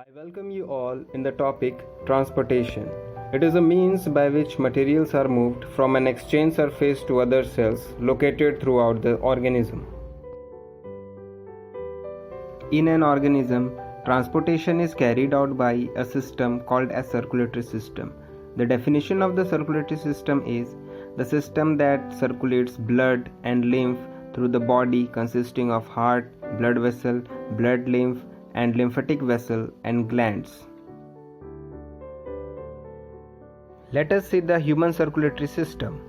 I welcome you all in the topic transportation. It is a means by which materials are moved from an exchange surface to other cells located throughout the organism. In an organism, transportation is carried out by a system called a circulatory system. The definition of the circulatory system is the system that circulates blood and lymph through the body consisting of heart, blood vessel, blood lymph, and lymphatic vessel and glands. Let us see the human circulatory system.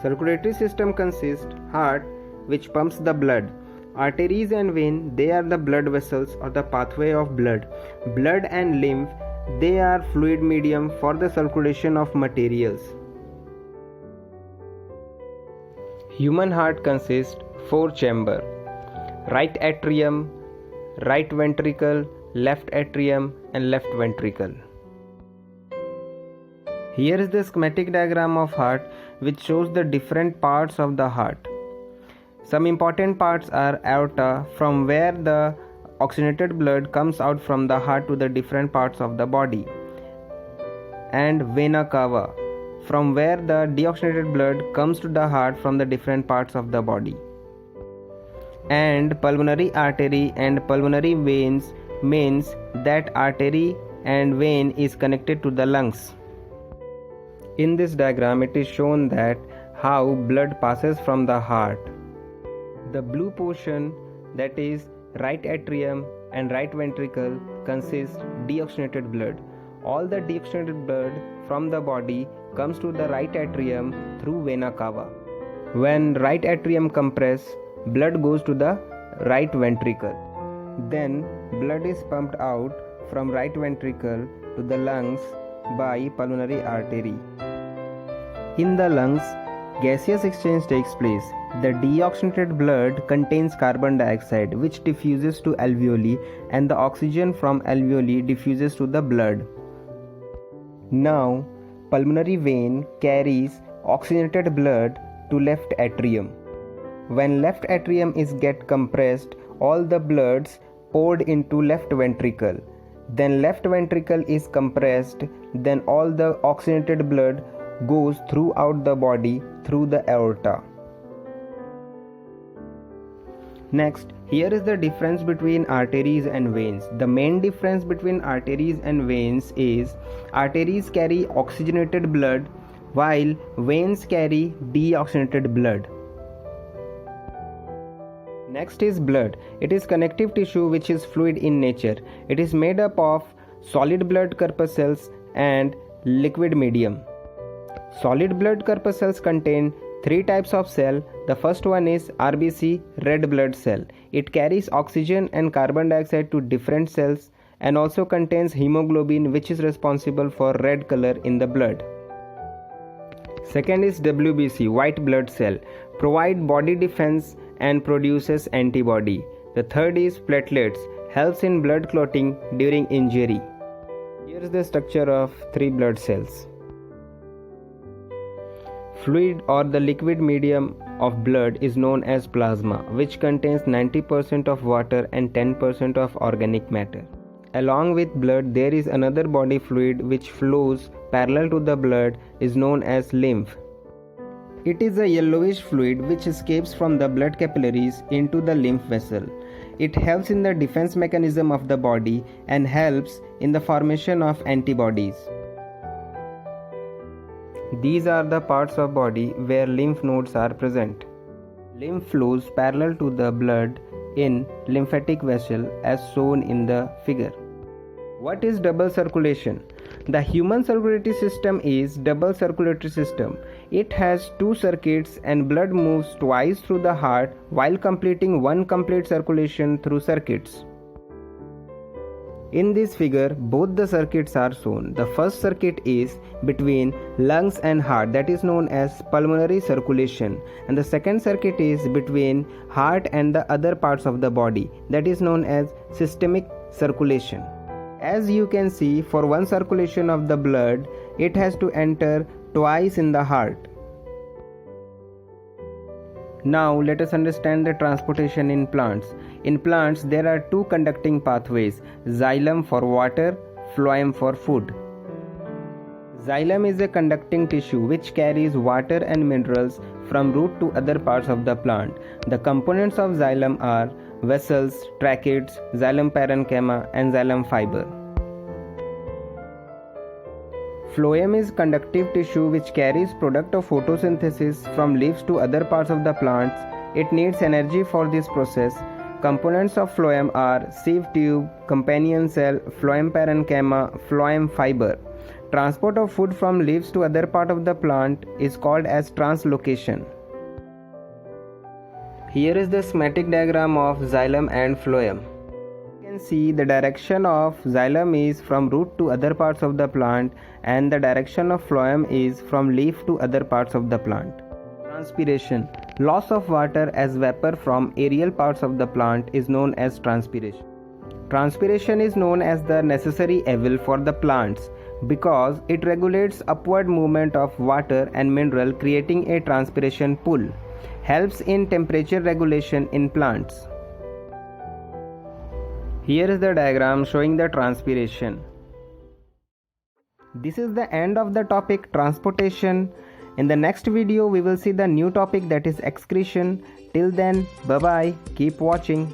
Circulatory system consists heart, which pumps the blood. Arteries and vein, they are the blood vessels or the pathway of blood. Blood and lymph, they are fluid medium for the circulation of materials. Human heart consists 4 chambers: right atrium, right ventricle, left atrium, and left ventricle. Here is the schematic diagram of heart which shows the different parts of the heart. Some important parts are aorta, from where the oxygenated blood comes out from the heart to the different parts of the body, and vena cava, from where the deoxygenated blood comes to the heart from the different parts of the body. And pulmonary artery and pulmonary veins means that artery and vein is connected to the lungs. In this diagram it is shown that how blood passes from the heart. The blue portion, that is right atrium and right ventricle, consists deoxygenated blood. All the deoxygenated blood from the body comes to the right atrium through vena cava. When right atrium compresses, blood goes to the right ventricle. Then blood is pumped out from right ventricle to the lungs by pulmonary artery. In the lungs, gaseous exchange takes place. The deoxygenated blood contains carbon dioxide which diffuses to alveoli, and the oxygen from alveoli diffuses to the blood. Now, pulmonary vein carries oxygenated blood to left atrium. When left atrium is get compressed, all the bloods poured into left ventricle. Then left ventricle is compressed, then all the oxygenated blood goes throughout the body through the aorta. Next, here is the difference between arteries and veins. The main difference between arteries and veins is arteries carry oxygenated blood while veins carry deoxygenated blood. Next is blood. It is connective tissue which is fluid in nature. It is made up of solid blood corpuscles and liquid medium. Solid blood corpuscles contain 3 types of cell. The first one is RBC, red blood cell. It carries oxygen and carbon dioxide to different cells and also contains hemoglobin, which is responsible for red color in the blood. Second is WBC, white blood cell, provide body defense and produces antibody. The third is platelets, helps in blood clotting during injury. Here is the structure of 3 blood cells. Fluid or the liquid medium of blood is known as plasma, which contains 90% of water and 10% of organic matter. Along with blood, there is another body fluid which flows parallel to the blood, is known as lymph. It is a yellowish fluid which escapes from the blood capillaries into the lymph vessel. It helps in the defense mechanism of the body and helps in the formation of antibodies. These are the parts of body where lymph nodes are present. Lymph flows parallel to the blood in lymphatic vessel as shown in the figure. What is double circulation? The human circulatory system is double circulatory system. It has 2 circuits and blood moves twice through the heart while completing 1 complete circulation through circuits. In this figure, both the circuits are shown. The first circuit is between lungs and heart, that is known as pulmonary circulation, and the second circuit is between heart and the other parts of the body, that is known as systemic circulation. As you can see, for 1 circulation of the blood, it has to enter twice in the heart. Now let us understand the transportation in plants. In plants there are two conducting pathways, xylem for water, phloem for food. Xylem is a conducting tissue which carries water and minerals from root to other parts of the plant. The components of xylem are vessels, tracheids, xylem parenchyma and xylem fiber. Phloem is conductive tissue which carries product of photosynthesis from leaves to other parts of the plants. It needs energy for this process. Components of phloem are sieve tube, companion cell, phloem parenchyma, phloem fiber. Transport of food from leaves to other part of the plant is called as translocation. Here is the schematic diagram of xylem and phloem. You can see the direction of xylem is from root to other parts of the plant and the direction of phloem is from leaf to other parts of the plant. Transpiration. Loss of water as vapor from aerial parts of the plant is known as transpiration. Transpiration is known as the necessary evil for the plants because it regulates upward movement of water and mineral, creating a transpiration pool. Helps in temperature regulation in plants. Here is the diagram showing the transpiration. This is the end of the topic transportation. In the next video we will see the new topic, that is excretion. Till then, bye bye, keep watching.